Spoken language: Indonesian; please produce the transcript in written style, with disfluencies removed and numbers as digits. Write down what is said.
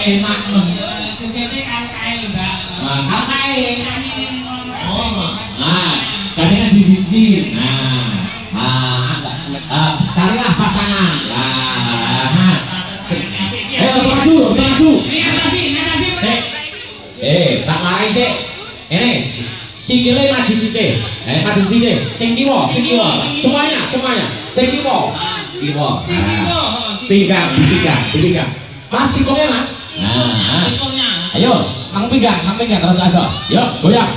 Enak men. Cuketnya KKL enggak. KKL. Oh. Nah, gandengan di sisi. Carilah pasangan. Ayo maju. Ini ngatasi. Tak marahi sik. Ini sikile maju sisih. Maju sisih. Sing kiwa. Semuanya. Sing kiwa. Pinggang. Mas tikungnya mas. Ayo, nang pinggang terus aja. Yuk, goyang.